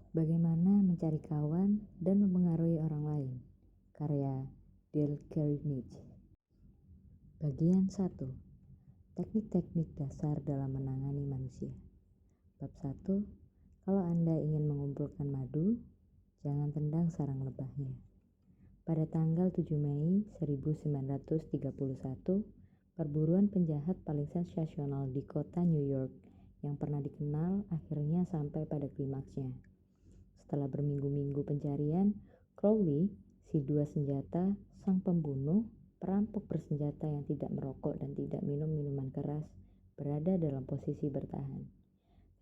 Bagaimana mencari kawan dan mempengaruhi orang lain. Karya Dale Carnegie. Bagian 1. Teknik-teknik dasar dalam menangani manusia. Bab 1. Kalau Anda ingin mengumpulkan madu, jangan tendang sarang lebahnya. Pada tanggal 7 Mei 1931, perburuan penjahat paling sensasional di kota New York yang pernah dikenal akhirnya sampai pada klimaksnya. Setelah berminggu-minggu pencarian, Crowley, si dua senjata, sang pembunuh, perampok bersenjata yang tidak merokok dan tidak minum minuman keras, berada dalam posisi bertahan,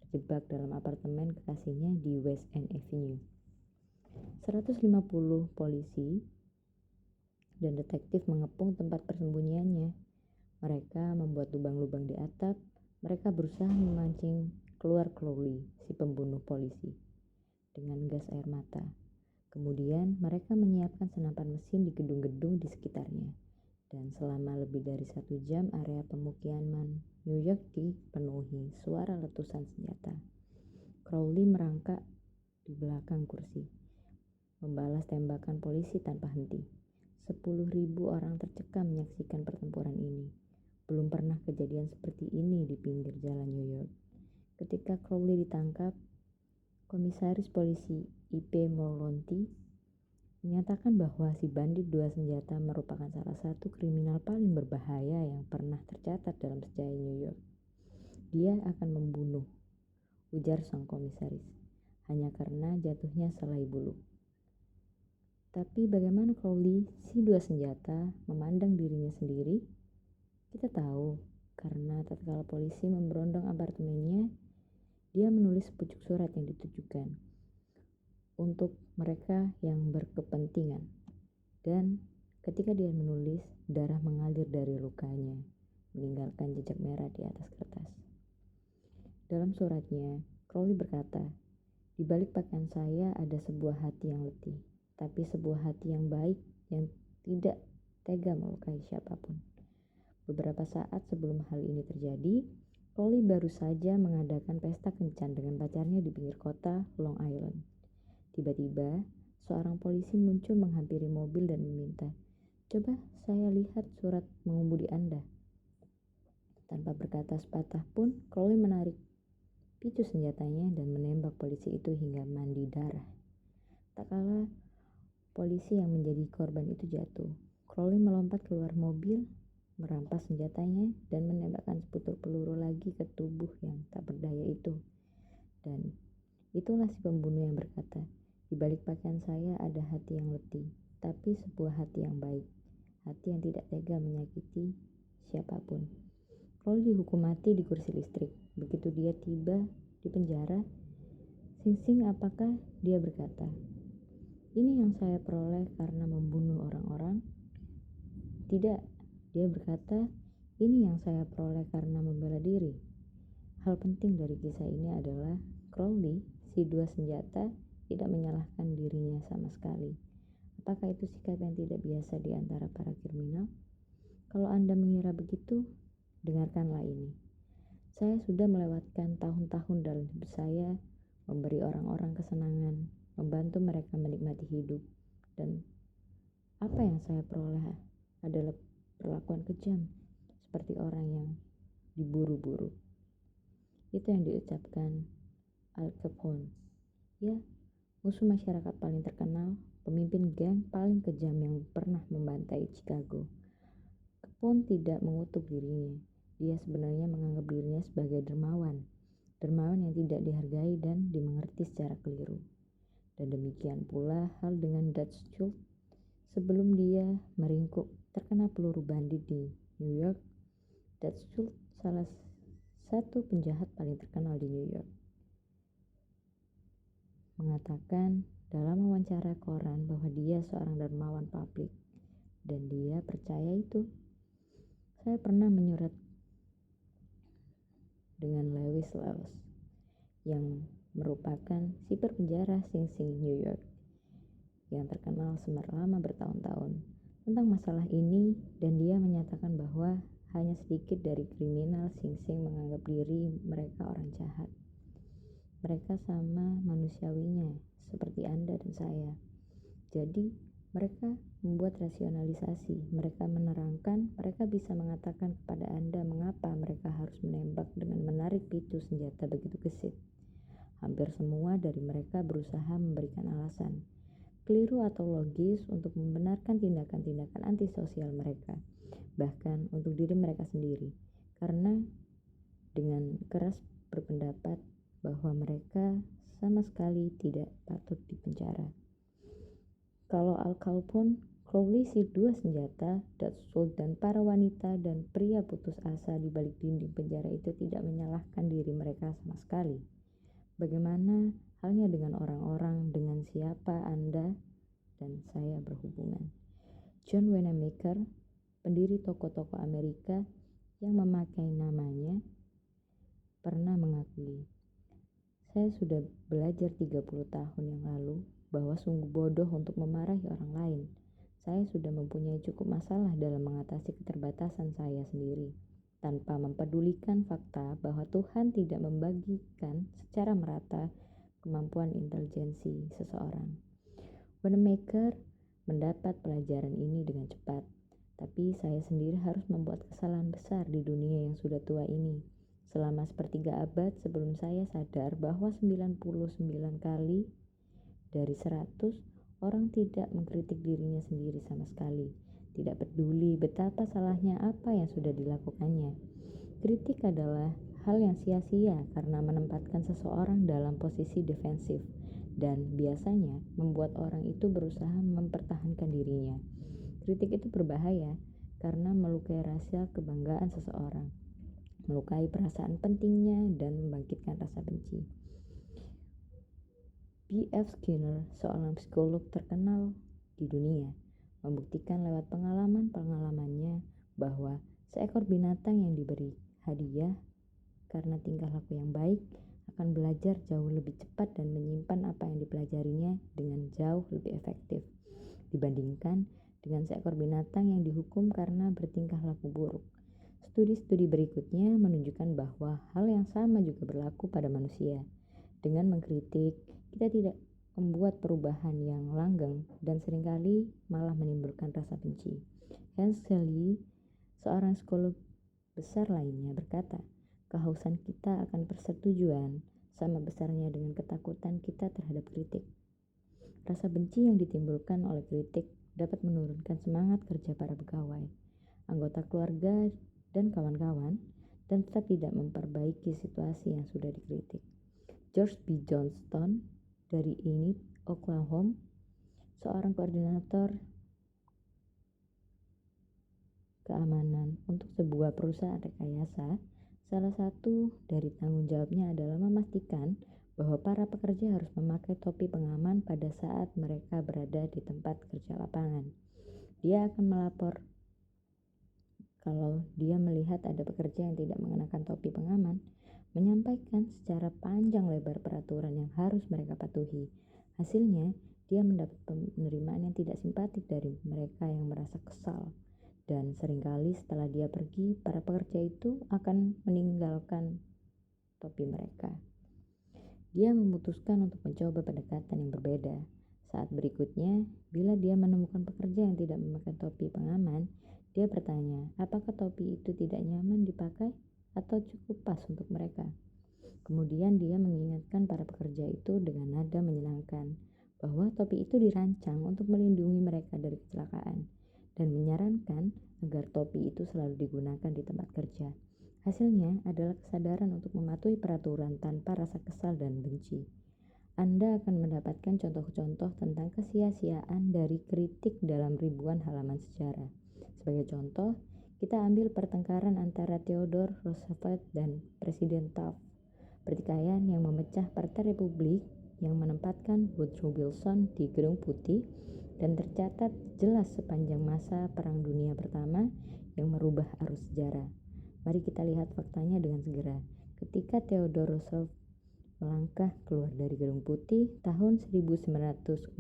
terjebak dalam apartemen kekasihnya di West End Avenue. 150 polisi dan detektif mengepung tempat persembunyiannya. Mereka membuat lubang-lubang di atap. Mereka berusaha memancing keluar Crowley, si pembunuh polisi, dengan gas air mata. Kemudian mereka menyiapkan senapan mesin di gedung-gedung di sekitarnya. Dan selama lebih dari 1 jam area pemukiman New York dipenuhi suara letusan senjata. Crowley merangkak di belakang kursi, membalas tembakan polisi tanpa henti. 10.000 orang tercekam menyaksikan pertempuran ini. Belum pernah kejadian seperti ini di pinggir jalan New York. Ketika Crowley ditangkap, Komisaris Polisi I.P. Morlonti menyatakan bahwa si bandit dua senjata merupakan salah satu kriminal paling berbahaya yang pernah tercatat dalam sejarah New York. Dia akan membunuh, ujar sang komisaris, hanya karena jatuhnya selai bulu. Tapi bagaimana Crowley, si dua senjata, memandang dirinya sendiri? Kita tahu, karena tatkala polisi memberondong apartemennya, dia menulis sepucuk surat yang ditujukan untuk mereka yang berkepentingan. Dan ketika dia menulis, darah mengalir dari lukanya, meninggalkan jejak merah di atas kertas. Dalam suratnya, Crowley berkata, "Di balik pakaian saya ada sebuah hati yang letih, tapi sebuah hati yang baik yang tidak tega melukai siapapun." Beberapa saat sebelum hal ini terjadi, Crowley baru saja mengadakan pesta kencan dengan pacarnya di pinggir kota Long Island. Tiba-tiba, seorang polisi muncul menghampiri mobil dan meminta, "Coba saya lihat surat mengemudi Anda." Tanpa berkata sepatah pun, Crowley menarik picu senjatanya dan menembak polisi itu hingga mandi darah. Tak kala polisi yang menjadi korban itu jatuh, Crowley melompat keluar mobil, merampas senjatanya, dan menembakkan seputar peluru lagi ke tubuh yang tak berdaya itu. Dan itulah si pembunuh yang berkata, "Di balik pakaian saya ada hati yang letih, tapi sebuah hati yang baik, hati yang tidak tega menyakiti siapapun." Crowley dihukum mati di kursi listrik. Begitu dia tiba di penjara, Sing apakah dia berkata, "Ini yang saya peroleh karena membunuh orang-orang?" Tidak, dia berkata, "Ini yang saya peroleh karena membela diri." Hal penting dari kisah ini adalah Crowley, si dua senjata, tidak menyalahkan dirinya sama sekali. Apakah itu sikap yang tidak biasa di antara para kriminal? Kalau Anda mengira begitu, dengarkanlah ini. Saya sudah melewatkan tahun-tahun dalam hidup saya, memberi orang-orang kesenangan, membantu mereka menikmati hidup, dan apa yang saya peroleh adalah perlakuan kejam, seperti orang yang diburu-buru. Itu yang diucapkan Al Capone. Ya, musuh masyarakat paling terkenal, pemimpin geng paling kejam yang pernah membantai Chicago. Capone tidak mengutuk dirinya. Dia sebenarnya menganggap dirinya sebagai dermawan yang tidak dihargai dan dimengerti secara keliru. Dan demikian pula hal dengan Dutch Schultz. Sebelum dia meringkuk terkena peluru bandit di New York, Dutch Schultz salah satu penjahat paling terkenal di New York, mengatakan dalam wawancara koran bahwa dia seorang dermawan publik, dan dia percaya itu. Saya pernah menyurat dengan Lewis Lewis, yang merupakan sipir penjara Sing Sing New York, yang terkenal selama bertahun-tahun, tentang masalah ini, dan dia menyatakan bahwa hanya sedikit dari kriminal Sing Sing menganggap diri mereka orang jahat. Mereka sama manusiawinya Anda dan saya. Jadi, mereka membuat rasionalisasi, mereka menerangkan, mereka bisa mengatakan kepada Anda mengapa mereka harus menembak dengan menarik picu senjata begitu gesit. Hampir semua dari mereka berusaha memberikan alasan, keliru atau logis untuk membenarkan tindakan-tindakan antisosial mereka, bahkan untuk diri mereka sendiri, karena dengan keras berpendapat bahwa mereka sama sekali tidak patut dipenjara. Kalau Al Capone, Crowley si dua senjata, Dutch dan para wanita dan pria putus asa di balik dinding penjara itu tidak menyalahkan diri mereka sama sekali. Bagaimana halnya dengan orang-orang dengan siapa Anda dan saya berhubungan? John Wanamaker, pendiri toko-toko Amerika yang memakai namanya, pernah mengakui, "Saya sudah belajar 30 tahun yang lalu bahwa sungguh bodoh untuk memarahi orang lain. Saya sudah mempunyai cukup masalah dalam mengatasi keterbatasan saya sendiri, tanpa mempedulikan fakta bahwa Tuhan tidak membagikan secara merata kemampuan intelijensi seseorang." Wanamaker mendapat pelajaran ini dengan cepat, tapi saya sendiri harus membuat kesalahan besar di dunia yang sudah tua ini. Selama sepertiga abad sebelum saya sadar bahwa 99 kali dari 100 orang tidak mengkritik dirinya sendiri sama sekali, tidak peduli betapa salahnya apa yang sudah dilakukannya. Kritik adalah hal yang sia-sia karena menempatkan seseorang dalam posisi defensif dan biasanya membuat orang itu berusaha mempertahankan dirinya. Kritik itu berbahaya karena melukai rasa kebanggaan seseorang, melukai perasaan pentingnya dan membangkitkan rasa benci. B.F. Skinner, seorang psikolog terkenal di dunia, membuktikan lewat pengalaman-pengalamannya bahwa seekor binatang yang diberi hadiah karena tingkah laku yang baik akan belajar jauh lebih cepat dan menyimpan apa yang dipelajarinya dengan jauh lebih efektif dibandingkan dengan seekor binatang yang dihukum karena bertingkah laku buruk. Studi-studi berikutnya menunjukkan bahwa hal yang sama juga berlaku pada manusia. Dengan mengkritik, kita tidak membuat perubahan yang langgeng dan seringkali malah menimbulkan rasa benci. Hans Selye, seorang psikolog besar lainnya, berkata, "Kehausan kita akan persetujuan sama besarnya dengan ketakutan kita terhadap kritik." Rasa benci yang ditimbulkan oleh kritik dapat menurunkan semangat kerja para pegawai, anggota keluarga, dan kawan-kawan, dan tetap tidak memperbaiki situasi yang sudah dikritik. George B. Johnston dari Enid, Oklahoma, seorang koordinator keamanan untuk sebuah perusahaan rekayasa, salah satu dari tanggung jawabnya adalah memastikan bahwa para pekerja harus memakai topi pengaman pada saat mereka berada di tempat kerja lapangan. Dia akan melapor kalau dia melihat ada pekerja yang tidak mengenakan topi pengaman, menyampaikan secara panjang lebar peraturan yang harus mereka patuhi. Hasilnya, dia mendapat penerimaan yang tidak simpatik dari mereka yang merasa kesal. Dan seringkali setelah dia pergi, para pekerja itu akan meninggalkan topi mereka. Dia memutuskan untuk mencoba pendekatan yang berbeda. Saat berikutnya, bila dia menemukan pekerja yang tidak memakai topi pengaman, dia bertanya, apakah topi itu tidak nyaman dipakai atau cukup pas untuk mereka. Kemudian dia mengingatkan para pekerja itu dengan nada menyenangkan bahwa topi itu dirancang untuk melindungi mereka dari kecelakaan dan menyarankan agar topi itu selalu digunakan di tempat kerja. Hasilnya adalah kesadaran untuk mematuhi peraturan tanpa rasa kesal dan benci. Anda akan mendapatkan contoh-contoh tentang kesia-siaan dari kritik dalam ribuan halaman sejarah. Sebagai contoh, kita ambil pertengkaran antara Theodore Roosevelt dan Presiden Taft, pertikaian yang memecah Partai Republik yang menempatkan Woodrow Wilson di Gedung Putih dan tercatat jelas sepanjang masa Perang Dunia Pertama yang merubah arus sejarah. Mari kita lihat faktanya dengan segera. Ketika Theodore Roosevelt melangkah keluar dari Gedung Putih tahun 1908,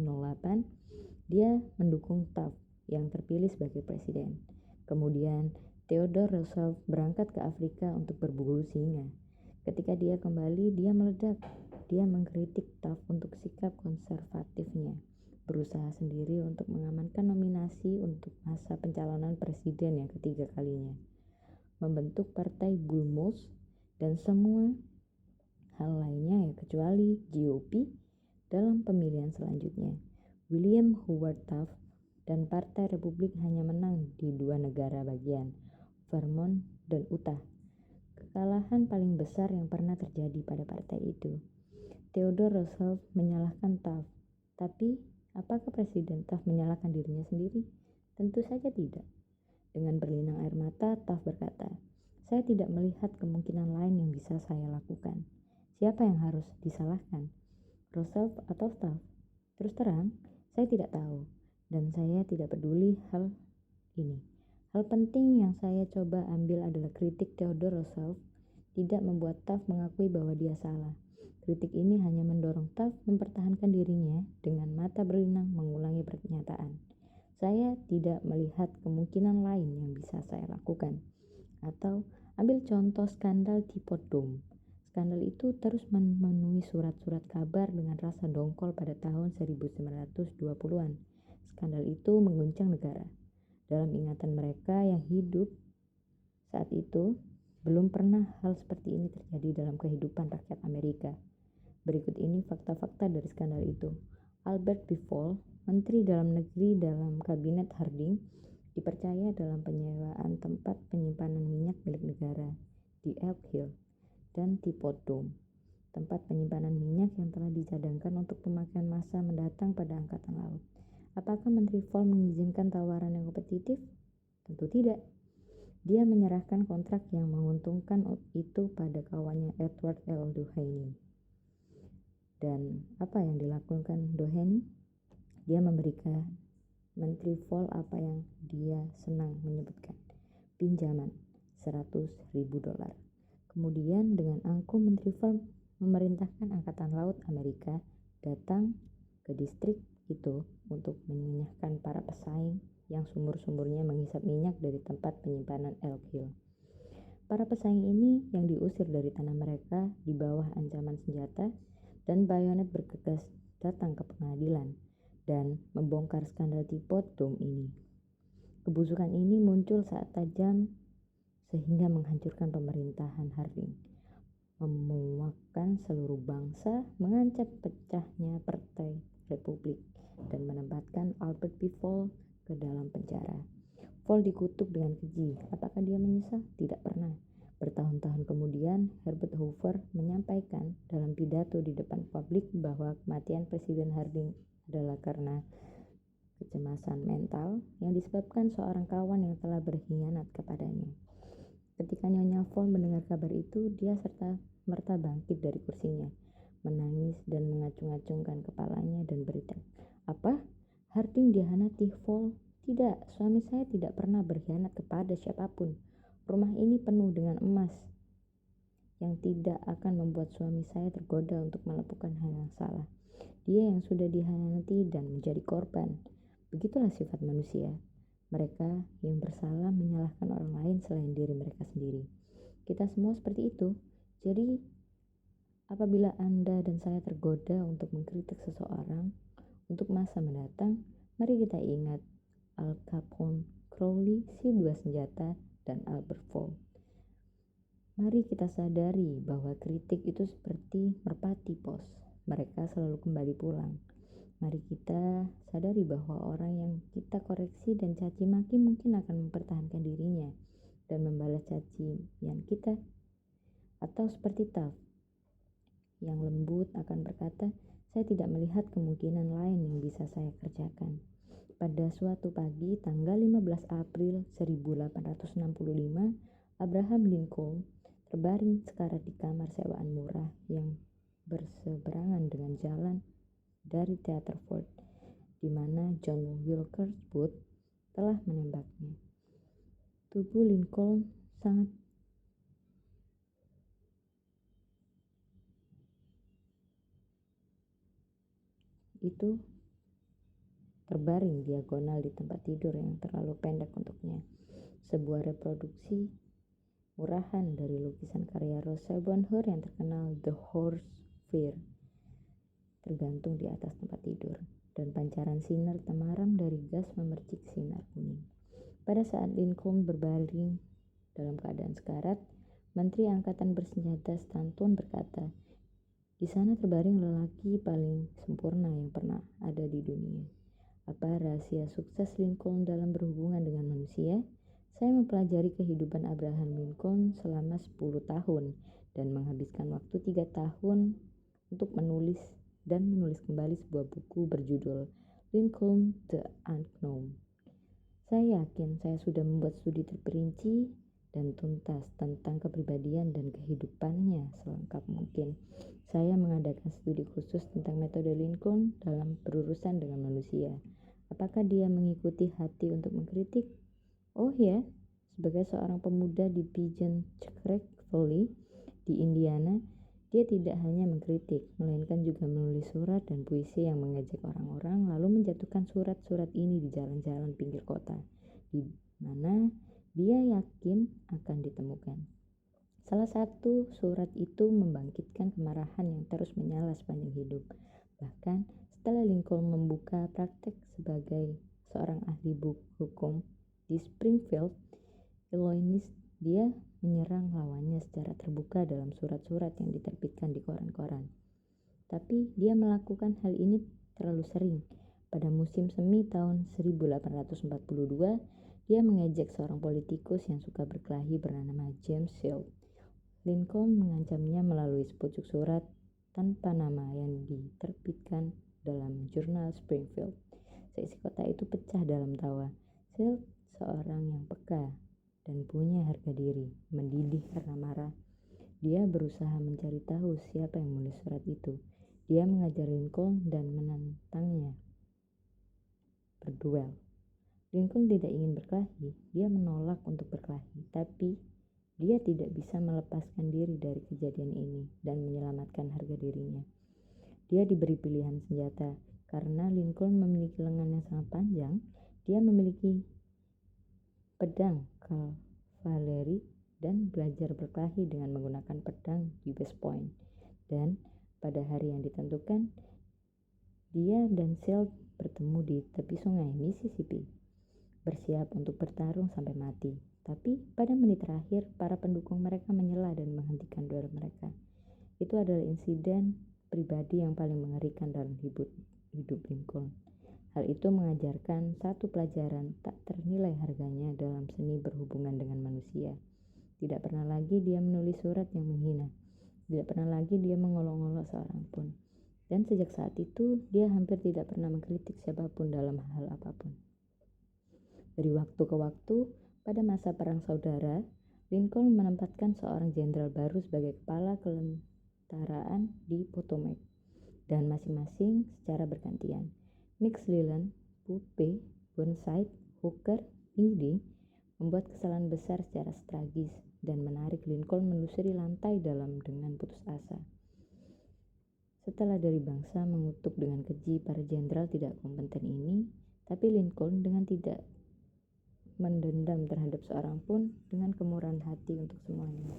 dia mendukung Taft yang terpilih sebagai presiden. Kemudian Theodore Roosevelt berangkat ke Afrika untuk berburu singa. Ketika dia kembali, dia meledak. Dia mengkritik Taft untuk sikap konservatifnya, berusaha sendiri untuk mengamankan nominasi untuk masa pencalonan presiden yang ketiga kalinya, membentuk partai Bull Moose, dan semua hal lainnya ya kecuali GOP dalam pemilihan selanjutnya. William Howard Taft dan Partai Republik hanya menang di 2 negara bagian, Vermont dan Utah. Kekalahan paling besar yang pernah terjadi pada partai itu. Theodore Roosevelt menyalahkan Taft, tapi apakah Presiden Taft menyalahkan dirinya sendiri? Tentu saja tidak. Dengan berlinang air mata, Taft berkata, "Saya tidak melihat kemungkinan lain yang bisa saya lakukan." Siapa yang harus disalahkan? Roosevelt atau Taft? Terus terang, saya tidak tahu, dan saya tidak peduli hal ini. Hal penting yang saya coba ambil adalah kritik Theodore Roosevelt tidak membuat Taft mengakui bahwa dia salah. Kritik ini hanya mendorong Taft mempertahankan dirinya dengan mata berlinang mengulangi pernyataan. Saya tidak melihat kemungkinan lain yang bisa saya lakukan. Atau ambil contoh skandal Teapot Dome. Skandal itu terus memenuhi surat-surat kabar dengan rasa dongkol pada tahun 1920-an. Skandal itu mengguncang negara. Dalam ingatan mereka yang hidup saat itu, belum pernah hal seperti ini terjadi dalam kehidupan rakyat Amerika. Berikut ini fakta-fakta dari skandal itu. Albert B. Fall, Menteri Dalam Negeri dalam Kabinet Harding, dipercaya dalam penyewaan tempat penyimpanan minyak milik negara di Elk Hill dan Teapot Dome, tempat penyimpanan minyak yang telah dicadangkan untuk pemakaian massa mendatang pada Angkatan Laut. Apakah Menteri Fall mengizinkan tawaran yang kompetitif? Tentu tidak. Dia menyerahkan kontrak yang menguntungkan itu pada kawannya Edward L. Doheny. Dan apa yang dilakukan Doheny? Dia memberikan Menteri Fall apa yang dia senang menyebutkan, pinjaman $100.000. Kemudian dengan angkuh Menteri Fall memerintahkan Angkatan Laut Amerika datang ke distrik itu untuk menyenyahkan para pesaing yang sumur-sumurnya menghisap minyak dari tempat penyimpanan Elk Hill. Para pesaing ini yang diusir dari tanah mereka di bawah ancaman senjata dan bayonet bergegas datang ke pengadilan dan membongkar skandal Teapot Dome ini. Kebusukan ini muncul saat tajam sehingga menghancurkan pemerintahan Harding, memuakkan seluruh bangsa, mengancam pecahnya Partai Republik, dan menempatkan Albert B. Fall ke dalam penjara. Fall dikutuk dengan keji. Apakah dia menyesal? Tidak pernah. Bertahun-tahun kemudian, Herbert Hoover menyampaikan dalam pidato di depan publik bahwa kematian Presiden Harding adalah karena kecemasan mental yang disebabkan seorang kawan yang telah berkhianat kepadanya. Ketika Nyonya Fall mendengar kabar itu, dia serta merta bangkit dari kursinya, menangis dan mengacung-acungkan kepalanya dan berteriak, "Apa? Harding dikhianati?" Fall, "Tidak, suami saya tidak pernah berkhianat kepada siapapun. Rumah ini penuh dengan emas yang tidak akan membuat suami saya tergoda untuk melakukan hal yang salah. Dia yang sudah dikhianati dan menjadi korban." Begitulah sifat manusia. Mereka yang bersalah menyalahkan orang lain selain diri mereka sendiri. Kita semua seperti itu. Jadi, apabila Anda dan saya tergoda untuk mengkritik seseorang untuk masa mendatang, mari kita ingat Al Capone, Crowley, si dua senjata, dan Albert Fall. Mari kita sadari bahwa kritik itu seperti merpati pos. Mereka selalu kembali pulang. Mari kita sadari bahwa orang yang kita koreksi dan caci maki mungkin akan mempertahankan dirinya dan membalas cacian kita. Atau seperti Taft yang lembut akan berkata, "Saya tidak melihat kemungkinan lain yang bisa saya kerjakan." Pada suatu pagi tanggal 15 April 1865, Abraham Lincoln terbaring sekarat di kamar sewaan murah yang berseberangan dengan jalan dari Teater Ford, di mana John Wilkes Booth telah menembaknya. Tubuh Lincoln sangat itu terbaring diagonal di tempat tidur yang terlalu pendek untuknya. Sebuah reproduksi murahan dari lukisan karya Rosa Bonheur yang terkenal The Horse Fair tergantung di atas tempat tidur, dan pancaran sinar temaram dari gas memercik sinar kuning. Pada saat Lincoln berbaring dalam keadaan sekarat, Menteri Angkatan Bersenjata Stanton berkata, "Di sana terbaring lelaki paling sempurna yang pernah ada di dunia." Apa rahasia sukses Lincoln dalam berhubungan dengan manusia? Saya mempelajari kehidupan Abraham Lincoln selama 10 tahun dan menghabiskan waktu 3 tahun untuk menulis kembali sebuah buku berjudul Lincoln the Unknown. Saya yakin saya sudah membuat studi terperinci dan tuntas tentang kepribadian dan kehidupannya selengkap mungkin. Saya mengadakan studi khusus tentang metode Lincoln dalam berurusan dengan manusia. Apakah dia mengikuti hati untuk mengkritik? Oh ya, sebagai seorang pemuda di Pigeon Creek Valley di Indiana, dia tidak hanya mengkritik, melainkan juga menulis surat dan puisi yang mengejek orang-orang, lalu menjatuhkan surat-surat ini di jalan-jalan pinggir kota, di mana dia yakin akan ditemukan. Salah satu surat itu membangkitkan kemarahan yang terus menyala sepanjang hidup. Bahkan setelah Lincoln membuka praktek sebagai seorang ahli hukum di Springfield, Illinois, dia menyerang lawannya secara terbuka dalam surat-surat yang diterbitkan di koran-koran. Tapi dia melakukan hal ini terlalu sering. Pada musim semi tahun 1842, dia mengejek seorang politikus yang suka berkelahi bernama James Shield. Lincoln mengancamnya melalui sepucuk surat tanpa nama yang diterbitkan dalam jurnal Springfield. Seisi kota itu pecah dalam tawa. Shield, seorang yang peka dan punya harga diri, mendidih karena marah. Dia berusaha mencari tahu siapa yang menulis surat itu. Dia mengajar Lincoln dan menantangnya berduel. Lincoln tidak ingin berkelahi, dia menolak untuk berkelahi, tapi dia tidak bisa melepaskan diri dari kejadian ini dan menyelamatkan harga dirinya. Dia diberi pilihan senjata. Karena Lincoln memiliki lengan yang sangat panjang, dia memiliki pedang kavaleri dan belajar berkelahi dengan menggunakan pedang di West Point. Dan pada hari yang ditentukan, dia dan Shield bertemu di tepi sungai Mississippi, bersiap untuk bertarung sampai mati. Tapi pada menit terakhir, para pendukung mereka menyela dan menghentikan duel mereka. Itu adalah insiden pribadi yang paling mengerikan dalam hidup Lincoln. Hal itu mengajarkan satu pelajaran tak ternilai harganya dalam seni berhubungan dengan manusia. Tidak pernah lagi dia menulis surat yang menghina. Tidak pernah lagi dia mengolok-olok seorang pun. Dan sejak saat itu, dia hampir tidak pernah mengkritik siapapun dalam hal apapun. Dari waktu ke waktu, pada masa Perang Saudara, Lincoln menempatkan seorang jenderal baru sebagai kepala ketentaraan di Potomac, dan masing-masing secara bergantian. McClellan, Pope, Burnside, Hooker, Lee membuat kesalahan besar secara tragis dan menarik Lincoln menelusuri lantai dalam dengan putus asa. Setelah dari bangsa mengutuk dengan keji para jenderal tidak kompeten ini, tapi Lincoln dengan tidak mendendam terhadap seorang pun dengan kemurahan hati untuk semuanya.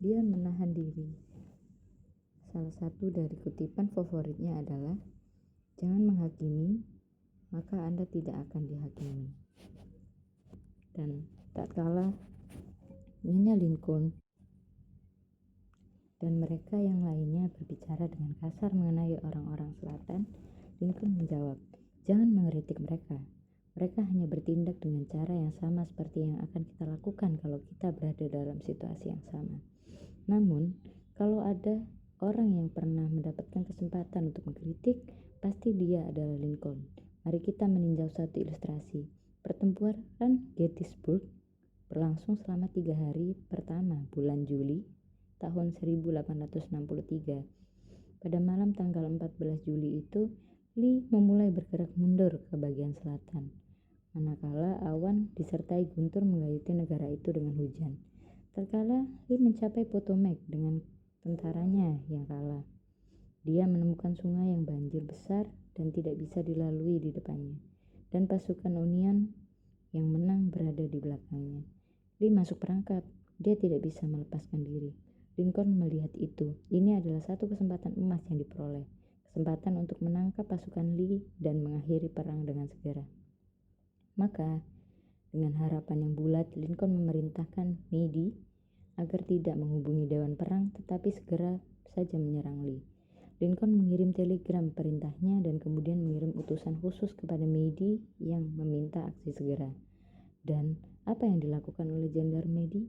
Dia menahan diri. Salah satu dari kutipan favoritnya adalah, "Jangan menghakimi, maka Anda tidak akan dihakimi." Dan tatkala Nyonya Lincoln dan mereka yang lainnya berbicara dengan kasar mengenai orang-orang selatan, Lincoln menjawab, "Jangan mengkritik mereka. Mereka hanya bertindak dengan cara yang sama seperti yang akan kita lakukan kalau kita berada dalam situasi yang sama. Namun, kalau ada orang yang pernah mendapatkan kesempatan untuk mengkritik, pasti dia adalah Lincoln. Mari kita meninjau satu ilustrasi. Pertempuran Gettysburg berlangsung selama 3 hari pertama bulan Juli tahun 1863. Pada malam tanggal 14 Juli itu, Lee memulai bergerak mundur ke bagian selatan, manakala awan disertai guntur menggayuti negara itu dengan hujan. Terkala Lee mencapai Potomac dengan tentaranya yang kalah. Dia menemukan sungai yang banjir besar dan tidak bisa dilalui di depannya, dan pasukan Union yang menang berada di belakangnya. Lee masuk perangkap. Dia tidak bisa melepaskan diri. Lincoln melihat itu. Ini adalah satu kesempatan emas yang diperoleh. kesempatan untuk menangkap pasukan Lee dan mengakhiri perang dengan segera. Maka, dengan harapan yang bulat, Lincoln memerintahkan Meade agar tidak menghubungi Dewan Perang tetapi segera saja menyerang Lee. Lincoln mengirim telegram perintahnya dan kemudian mengirim utusan khusus kepada Meade yang meminta aksi segera. Dan apa yang dilakukan oleh Jenderal Meade?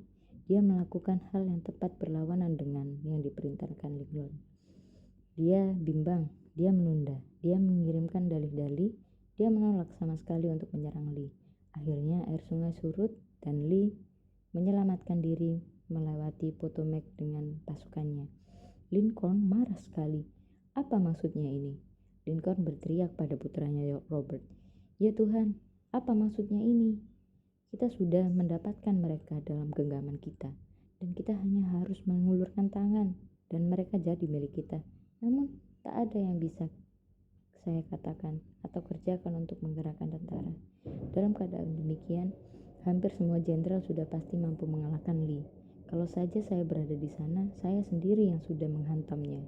Dia melakukan hal yang tepat berlawanan dengan yang diperintahkan Lincoln. Dia bimbang, dia menunda, dia mengirimkan dalih-dalih, dia menolak sama sekali untuk menyerang Lee. Akhirnya air sungai surut dan Lee menyelamatkan diri melewati Potomac dengan pasukannya. Lincoln marah sekali. Apa maksudnya ini? Lincoln berteriak pada putranya Robert. Ya Tuhan, apa maksudnya ini? Kita sudah mendapatkan mereka dalam genggaman kita, dan kita hanya harus mengulurkan tangan, dan mereka jadi milik kita. Namun, tak ada yang bisa saya katakan atau kerjakan untuk menggerakkan tentara. Dalam keadaan demikian, hampir semua jenderal sudah pasti mampu mengalahkan Lee. Kalau saja saya berada di sana, saya sendiri yang sudah menghantamnya.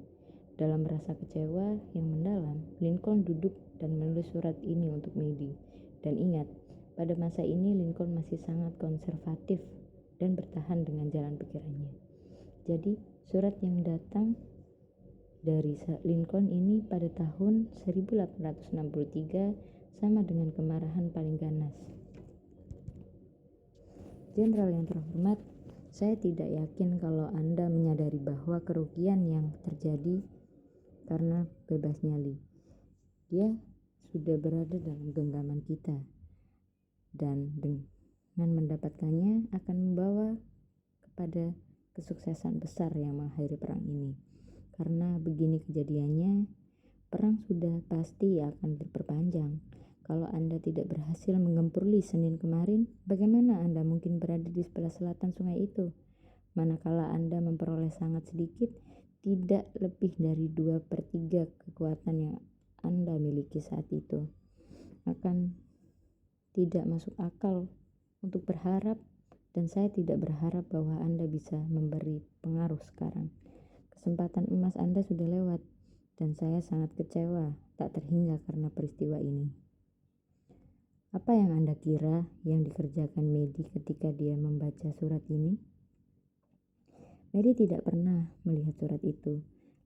Dalam rasa kecewa yang mendalam, Lincoln duduk dan menulis surat ini untuk Meade. Dan ingat, pada masa ini Lincoln masih sangat konservatif dan bertahan dengan jalan pikirannya. Jadi, surat yang datang dari Lincoln ini pada tahun 1863 sama dengan kemarahan paling ganas. Jenderal yang terhormat, saya tidak yakin kalau Anda menyadari bahwa kerugian yang terjadi karena bebasnya Lee. Dia sudah berada dalam genggaman kita, dan dengan mendapatkannya akan membawa kepada kesuksesan besar yang mengakhiri perang ini. Karena begini kejadiannya, perang sudah pasti akan diperpanjang. Kalau Anda tidak berhasil menggempur Lee Senin kemarin, bagaimana Anda mungkin berada di sebelah selatan sungai itu? Manakala Anda memperoleh sangat sedikit, tidak lebih dari 2/3 kekuatan yang Anda miliki saat itu. Akan tidak masuk akal untuk berharap, dan saya tidak berharap bahwa Anda bisa memberi pengaruh sekarang. Kesempatan emas Anda sudah lewat, dan saya sangat kecewa tak terhingga karena peristiwa ini. Apa yang Anda kira yang dikerjakan Meade ketika dia membaca surat ini? Meade tidak pernah melihat surat itu.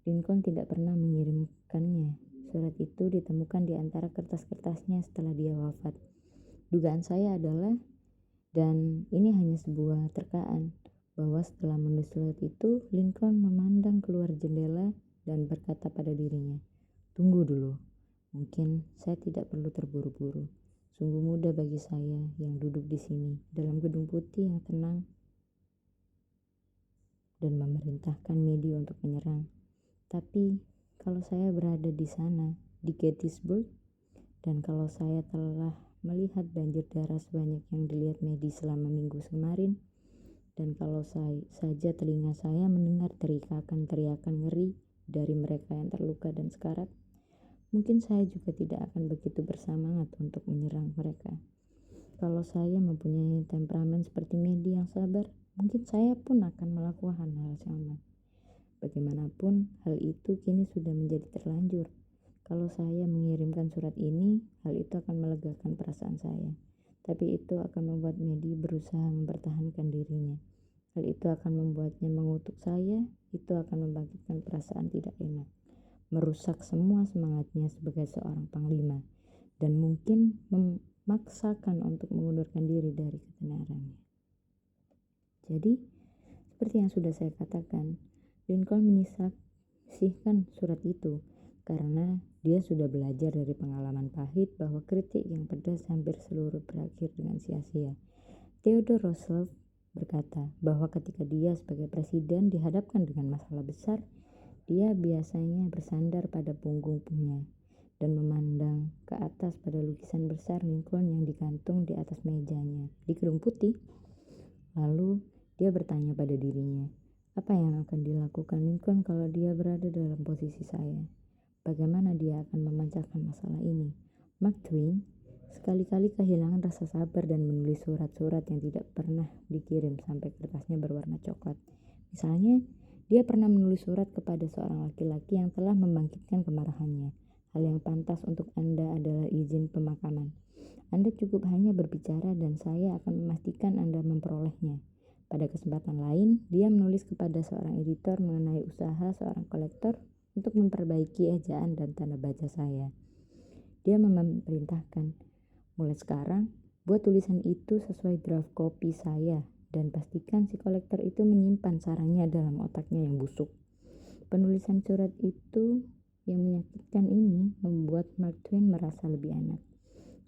Lincoln tidak pernah mengirimkannya. Surat itu ditemukan di antara kertas-kertasnya setelah dia wafat. Dugaan saya adalah, dan ini hanya sebuah terkaan, bahwa setelah menulis surat itu, Lincoln memandang keluar jendela dan berkata pada dirinya, "Tunggu dulu, mungkin saya tidak perlu terburu-buru. Sungguh mudah bagi saya yang duduk di sini dalam gedung putih yang tenang dan memerintahkan Meade untuk menyerang. Tapi kalau saya berada di sana, di Gettysburg, dan kalau saya telah melihat banjir darah sebanyak yang dilihat Meade selama minggu kemarin, dan kalau saja telinga saya mendengar teriakan-teriakan ngeri dari mereka yang terluka dan sekarat, mungkin saya juga tidak akan begitu bersemangat untuk menyerang mereka. Kalau saya mempunyai temperamen seperti Meade yang sabar, mungkin saya pun akan melakukan hal sama. Bagaimanapun, hal itu kini sudah menjadi terlanjur. Kalau saya mengirimkan surat ini, hal itu akan melegakan perasaan saya. Tapi itu akan membuat Meade berusaha mempertahankan dirinya. Hal itu akan membuatnya mengutuk saya, itu akan membangkitkan perasaan tidak enak, merusak semua semangatnya sebagai seorang panglima, dan mungkin memaksakan untuk mengundurkan diri dari ketenarannya. Jadi, seperti yang sudah saya katakan, Lincoln menyisihkan surat itu karena dia sudah belajar dari pengalaman pahit bahwa kritik yang pedas hampir seluruh berakhir dengan sia-sia. Theodore Roosevelt berkata bahwa ketika dia sebagai presiden dihadapkan dengan masalah besar, dia biasanya bersandar pada punggungnya dan memandang ke atas pada lukisan besar Lincoln yang digantung di atas mejanya di Gedung Putih. Lalu dia bertanya pada dirinya, apa yang akan dilakukan Lincoln kalau dia berada dalam posisi saya? Bagaimana dia akan memecahkan masalah ini? Mark Twain sekali-kali kehilangan rasa sabar dan menulis surat-surat yang tidak pernah dikirim sampai kertasnya berwarna coklat. Misalnya, Dia pernah menulis surat kepada seorang laki-laki yang telah membangkitkan kemarahannya. Hal yang pantas untuk Anda adalah izin pemakaman. Anda cukup hanya berbicara dan saya akan memastikan Anda memperolehnya. Pada kesempatan lain, dia menulis kepada seorang editor mengenai usaha seorang kolektor untuk memperbaiki ejaan dan tanda baca saya. Dia memerintahkan, mulai sekarang, buat tulisan itu sesuai draft copy saya dan pastikan si kolektor itu menyimpan sarannya dalam otaknya yang busuk. Penulisan surat itu yang menyakitkan ini membuat Mark Twain merasa lebih enak.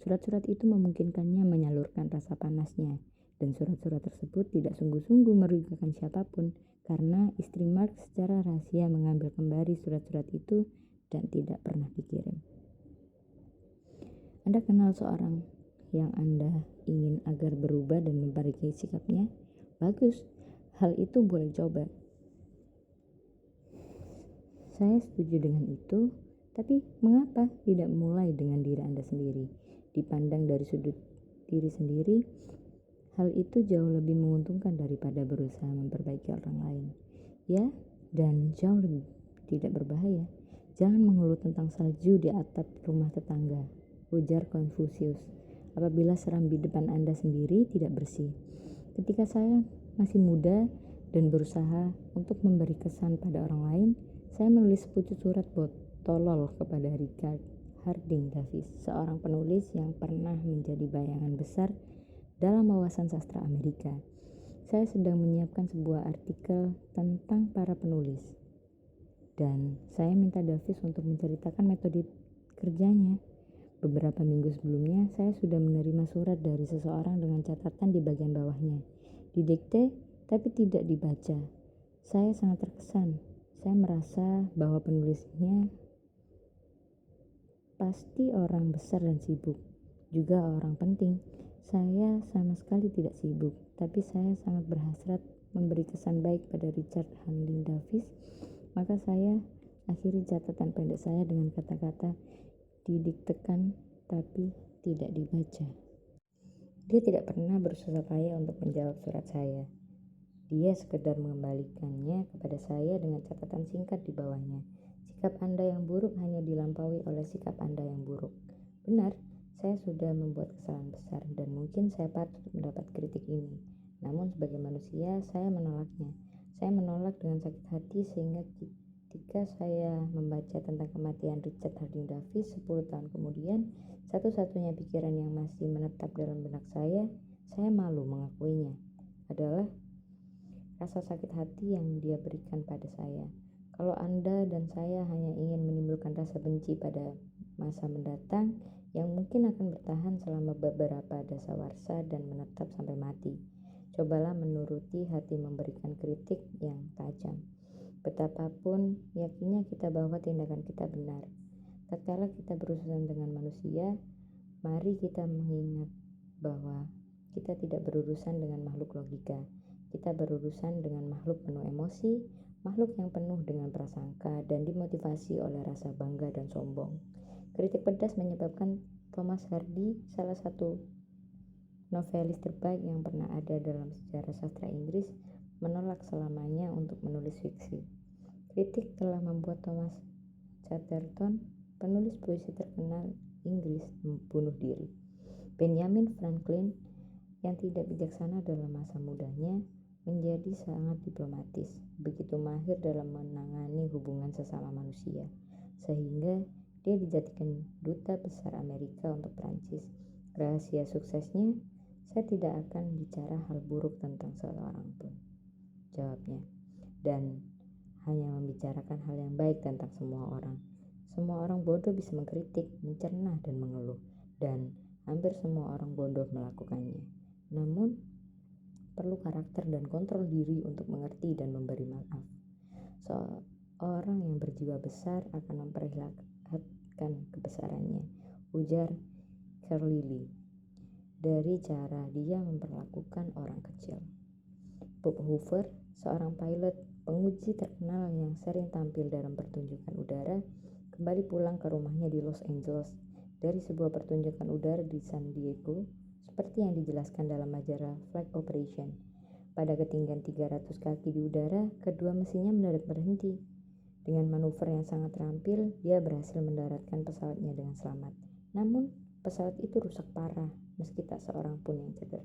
Surat-surat itu memungkinkannya menyalurkan rasa panasnya, dan surat-surat tersebut tidak sungguh-sungguh merugikan siapapun, karena istri Mark secara rahasia mengambil kembali surat-surat itu dan tidak pernah dikirim. Anda kenal seorang yang Anda ingin agar berubah dan memperbaiki sikapnya? Bagus, hal itu boleh coba. Saya setuju dengan itu, tapi mengapa tidak mulai dengan diri Anda sendiri? Dipandang dari sudut diri sendiri, hal itu jauh lebih menguntungkan daripada berusaha memperbaiki orang lain. Ya, dan jauh lebih tidak berbahaya. Jangan mengeluh tentang salju di atap rumah tetangga, ujar Confucius, apabila serambi depan Anda sendiri tidak bersih. Ketika saya masih muda dan berusaha untuk memberi kesan pada orang lain, saya menulis sepucuk surat tolol kepada Richard Harding Davis, seorang penulis yang pernah menjadi bayangan besar dalam wawasan sastra Amerika. Saya sedang menyiapkan sebuah artikel tentang para penulis, dan saya minta Davis untuk menceritakan metode kerjanya. Beberapa minggu sebelumnya, saya sudah menerima surat dari seseorang dengan catatan di bagian bawahnya. Didikte, tapi tidak dibaca. Saya sangat terkesan. Saya merasa bahwa penulisnya pasti orang besar dan sibuk, juga orang penting. Saya sama sekali tidak sibuk, tapi saya sangat berhasrat memberi kesan baik pada Richard Harding Davis. Maka saya akhiri catatan pendek saya dengan kata-kata didiktekan tapi tidak dibaca. Dia tidak pernah bersusah payah untuk menjawab surat saya. Dia sekedar mengembalikannya kepada saya dengan catatan singkat di bawahnya. Sikap Anda yang buruk hanya dilampaui oleh sikap Anda yang buruk. Benar, saya sudah membuat kesalahan besar dan mungkin saya patut mendapat kritik ini. Namun sebagai manusia, saya menolaknya. Saya menolak dengan sakit hati sehingga ketika saya membaca tentang kematian Richard Harding Davis 10 tahun kemudian, satu-satunya pikiran yang masih menetap dalam benak saya malu mengakuinya, adalah rasa sakit hati yang dia berikan pada saya. Kalau Anda dan saya hanya ingin menimbulkan rasa benci pada masa mendatang yang mungkin akan bertahan selama beberapa dasawarsa dan menetap sampai mati, cobalah menuruti hati memberikan kritik yang tajam. Betapapun yakinnya kita bahwa tindakan kita benar. Tatkala kita berurusan dengan manusia, mari kita mengingat bahwa kita tidak berurusan dengan makhluk logika. Kita berurusan dengan makhluk penuh emosi, makhluk yang penuh dengan prasangka dan dimotivasi oleh rasa bangga dan sombong. Kritik pedas menyebabkan Thomas Hardy, salah satu novelis terbaik yang pernah ada dalam sejarah sastra Inggris, menolak selamanya untuk menulis fiksi. Kritik telah membuat Thomas Chatterton, penulis puisi terkenal Inggris, bunuh diri. Benjamin Franklin, yang tidak bijaksana dalam masa mudanya, menjadi sangat diplomatis, begitu mahir dalam menangani hubungan sesama manusia, sehingga dia dijadikan duta besar Amerika untuk Prancis. Rahasia suksesnya, saya tidak akan bicara hal buruk tentang seorang pun, jawabnya, dan hanya membicarakan hal yang baik tentang semua orang. Semua orang bodoh bisa mengkritik, mencerna, dan mengeluh, dan hampir semua orang bodoh melakukannya. Namun, perlu karakter dan kontrol diri untuk mengerti dan memberi maaf. Seorang yang berjiwa besar akan memperlihatkan kebesarannya, ujar Carlyle, dari cara dia memperlakukan orang kecil. Bob Hoover, seorang pilot penguji terkenal yang sering tampil dalam pertunjukan udara, kembali pulang ke rumahnya di Los Angeles dari sebuah pertunjukan udara di San Diego, seperti yang dijelaskan dalam majalah Flight Operation. Pada ketinggian 300 kaki di udara, kedua mesinnya mendadak berhenti. Dengan manuver yang sangat terampil, dia berhasil mendaratkan pesawatnya dengan selamat. Namun, pesawat itu rusak parah, meski tak seorang pun yang cedera.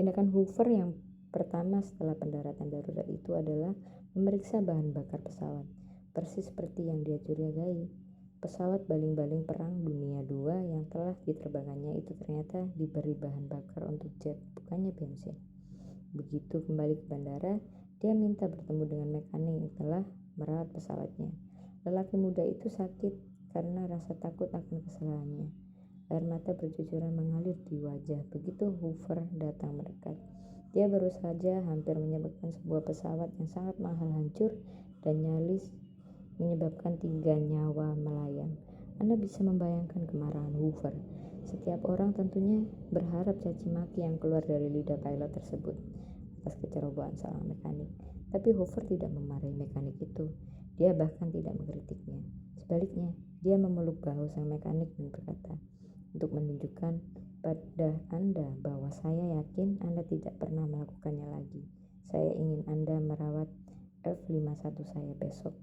Tindakan Hoover yang pertama setelah pendaratan darurat itu adalah memeriksa bahan bakar pesawat, persis seperti yang dia curigai. Pesawat baling-baling Perang Dunia II yang telah diterbangkannya itu ternyata diberi bahan bakar untuk jet, bukannya bensin. Begitu kembali ke bandara, dia minta bertemu dengan mekanik yang telah merawat pesawatnya. Lelaki muda itu sakit karena rasa takut akan kesalahannya. Air mata bercucuran mengalir di wajah begitu Hoover datang mendekat. Dia baru saja hampir menyebabkan sebuah pesawat yang sangat mahal hancur dan nyaris menyebabkan 3 nyawa melayang. Anda bisa membayangkan kemarahan Hoover. Setiap orang tentunya berharap caci maki yang keluar dari lidah pilot tersebut atas kecerobohan seorang mekanik. Tapi Hoover tidak memarahi mekanik itu. Dia bahkan tidak mengkritiknya. Sebaliknya, dia memeluk bahu sang mekanik dan berkata, "Untuk menunjukkan pada Anda bahwa saya yakin Anda tidak pernah melakukannya lagi. Saya ingin Anda merawat F-51 saya besok."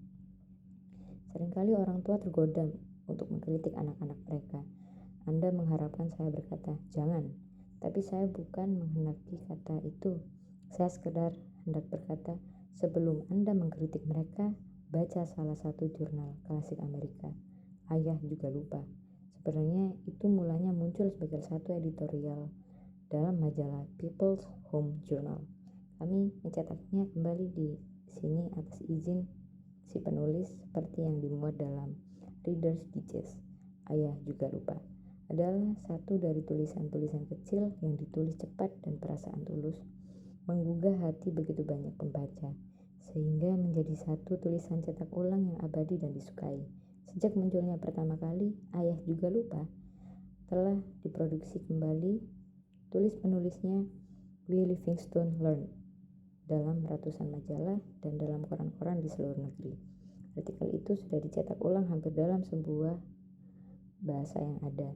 Seringkali orang tua tergoda untuk mengkritik anak-anak mereka. Anda mengharapkan saya berkata, "Jangan." Tapi saya bukan menghendaki kata itu. Saya sekedar hendak berkata, sebelum Anda mengkritik mereka, baca salah satu jurnal klasik Amerika. Ayah juga lupa. Sebenarnya itu mulanya muncul sebagai satu editorial dalam majalah People's Home Journal. Kami mencetaknya kembali di sini atas izin si penulis seperti yang dimuat dalam Reader's Digest. Ayah juga lupa adalah satu dari tulisan-tulisan kecil yang ditulis cepat dan perasaan tulus, menggugah hati begitu banyak pembaca, sehingga menjadi satu tulisan cetak ulang yang abadi dan disukai. Sejak munculnya pertama kali, Ayah juga lupa telah diproduksi kembali. Tulis penulisnya W. Livingstone Learned dalam ratusan majalah dan dalam koran-koran di seluruh negeri. Artikel itu sudah dicetak ulang hampir dalam sebuah bahasa yang ada.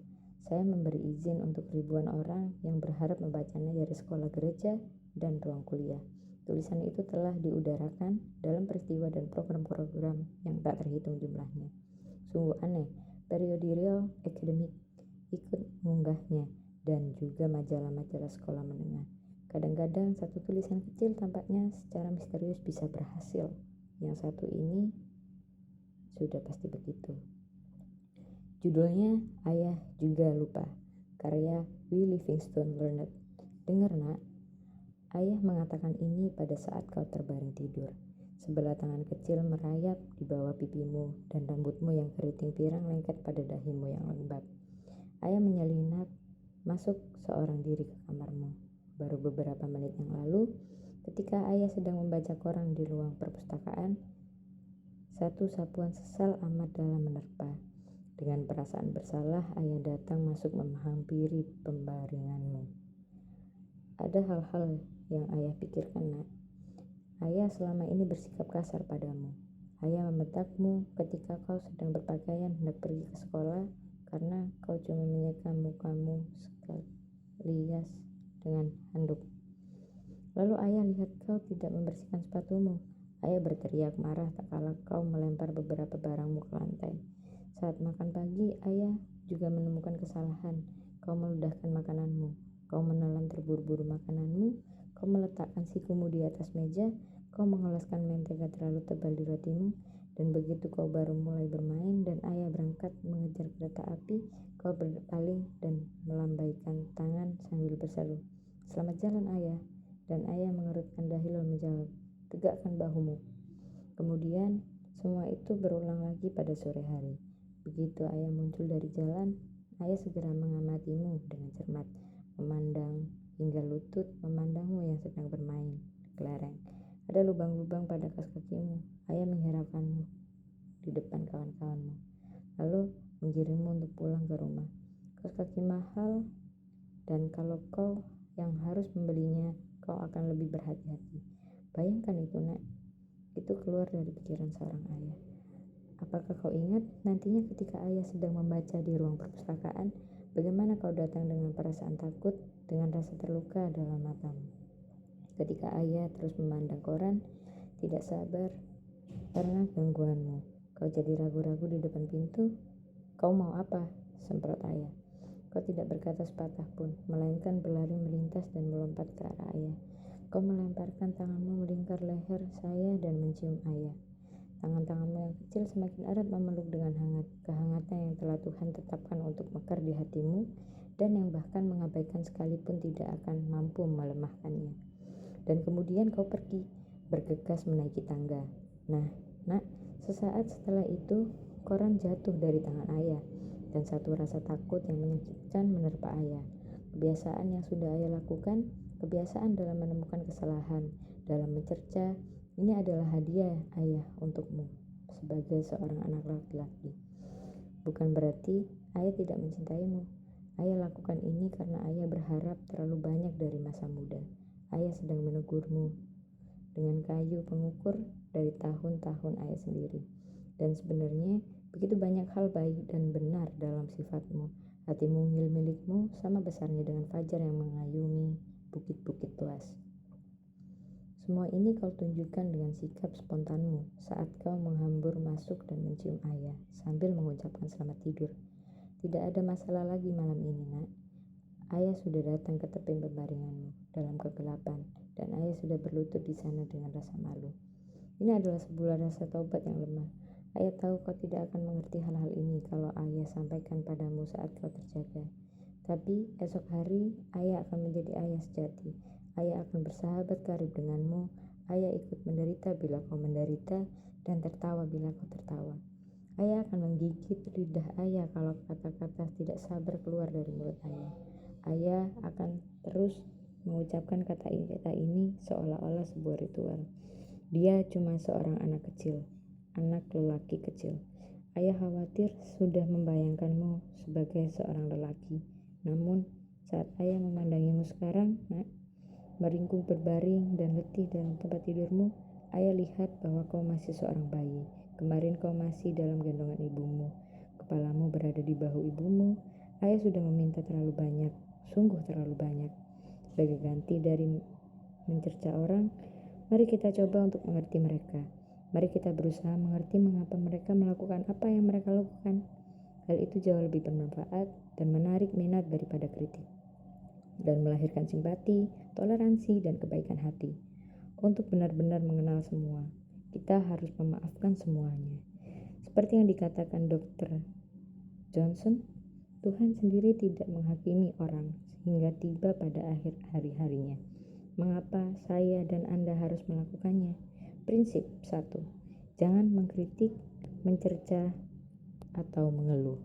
Saya memberi izin untuk ribuan orang yang berharap membacanya dari sekolah gereja dan ruang kuliah. Tulisan itu telah diudarakan dalam peristiwa dan program-program yang tak terhitung jumlahnya. Sungguh aneh, periodial akademik ikut mengunggahnya dan juga majalah-majalah sekolah menengah. Kadang-kadang satu tulisan kecil tampaknya secara misterius bisa berhasil. Yang satu ini sudah pasti begitu. Judulnya Ayah Juga Lupa, karya W. Livingstone Learned. Dengar nak, Ayah mengatakan ini pada saat kau terbaring tidur. Sebelah tangan kecil merayap di bawah pipimu dan rambutmu yang keriting pirang lengket pada dahimu yang lembab. Ayah menyelinap masuk seorang diri ke kamarmu. Baru beberapa menit yang lalu, ketika Ayah sedang membaca koran di ruang perpustakaan, satu sapuan sesal amat dalam menerpa. Dengan perasaan bersalah, Ayah datang masuk menghampiri pembaringanmu. Ada hal-hal yang Ayah pikirkan, nak. Ayah selama ini bersikap kasar padamu. Ayah membentakmu ketika kau sedang berpakaian hendak pergi ke sekolah karena kau cuma menyeka mukamu sekalias dengan handuk. Lalu Ayah lihat kau tidak membersihkan sepatumu. Ayah berteriak marah tak kalah kau melempar beberapa barangmu ke lantai. Saat makan pagi, Ayah juga menemukan kesalahan. Kau meludahkan makananmu. Kau menelan terburu-buru makananmu. Kau meletakkan sikumu di atas meja. Kau mengoleskan mentega terlalu tebal di rotimu. Dan begitu kau baru mulai bermain dan Ayah berangkat mengejar kereta api, kau berpaling dan melambaikan tangan sambil berseru, "Selamat jalan, Ayah." Dan Ayah mengerutkan dahi lalu menjawab, "Tegakkan bahumu." Kemudian semua itu berulang lagi pada sore hari. Begitu Ayah muncul dari jalan, Ayah segera mengamatimu dengan cermat, memandang hingga lutut memandangmu yang sedang bermain kelereng. Ada lubang-lubang pada kaos kakimu. Ayah menghiraukanmu di depan kawan-kawanmu, lalu menggiringmu untuk pulang ke rumah. Kaos kaki mahal, dan kalau kau yang harus membelinya, kau akan lebih berhati-hati. Bayangkan itu, nak. Itu keluar dari pikiran seorang ayah. Apakah kau ingat nantinya ketika Ayah sedang membaca di ruang perpustakaan, bagaimana kau datang dengan perasaan takut, dengan rasa terluka dalam matamu? Ketika ayah terus memandang koran, tidak sabar karena gangguanmu. Kau jadi ragu-ragu di depan pintu. Kau mau apa? Semprot ayah. Kau tidak berkata sepatah pun, melainkan berlari melintas dan melompat ke arah ayah. Kau melemparkan tanganmu melingkar leher saya dan mencium ayah. Tangan-tanganmu yang kecil semakin erat memeluk dengan hangat, kehangatan yang telah Tuhan tetapkan untuk mekar di hatimu dan yang bahkan mengabaikan sekalipun tidak akan mampu melemahkannya. Dan kemudian kau pergi, bergegas menaiki tangga. Nah, nak, sesaat setelah itu, koran jatuh dari tangan ayah, dan satu rasa takut yang menyakitkan menerpa ayah. Kebiasaan yang sudah ayah lakukan, kebiasaan dalam menemukan kesalahan, dalam mencerca, ini adalah hadiah ayah untukmu sebagai seorang anak laki-laki. Bukan berarti ayah tidak mencintaimu. Ayah lakukan ini karena ayah berharap terlalu banyak dari masa muda. Ayah sedang menegurmu dengan kayu pengukur dari tahun-tahun ayah sendiri. Dan sebenarnya begitu banyak hal baik dan benar dalam sifatmu. Hati mungil milikmu sama besarnya dengan fajar yang mengayumi bukit-bukit luas. Semua ini kau tunjukkan dengan sikap spontanmu saat kau menghambur masuk dan mencium ayah sambil mengucapkan selamat tidur. Tidak ada masalah lagi malam ini, nak. Ayah sudah datang ke tepi pembaringanmu dalam kegelapan, dan ayah sudah berlutut di sana dengan rasa malu. Ini adalah sebuah rasa taubat yang lemah. Ayah tahu kau tidak akan mengerti hal-hal ini kalau ayah sampaikan padamu saat kau terjaga. Tapi esok hari ayah akan menjadi ayah sejati. Ayah akan bersahabat karib denganmu. Ayah ikut menderita bila kau menderita dan tertawa bila kau tertawa. Ayah akan menggigit lidah ayah kalau kata-kata tidak sabar keluar dari mulut ayah. Ayah akan terus mengucapkan kata-kata ini seolah-olah sebuah ritual. Dia cuma seorang anak kecil, anak lelaki kecil. Ayah khawatir sudah membayangkanmu sebagai seorang lelaki. Namun, saat ayah memandangimu sekarang, nak, meringkuk berbaring dan letih dalam tempat tidurmu, ayah lihat bahwa kau masih seorang bayi. Kemarin kau masih dalam gendongan ibumu. Kepalamu berada di bahu ibumu. Ayah sudah meminta terlalu banyak, sungguh terlalu banyak. Sebagai ganti dari mencerca orang, mari kita coba untuk mengerti mereka. Mari kita berusaha mengerti mengapa mereka melakukan apa yang mereka lakukan. Hal itu jauh lebih bermanfaat dan menarik minat daripada kritik, dan melahirkan simpati, toleransi, dan kebaikan hati. Untuk benar-benar mengenal semua, kita harus memaafkan semuanya. Seperti yang dikatakan Dr. Johnson, Tuhan sendiri tidak menghakimi orang sehingga tiba pada akhir hari-harinya. Mengapa saya dan Anda harus melakukannya? Prinsip 1. Jangan mengkritik, mencerca, atau mengeluh.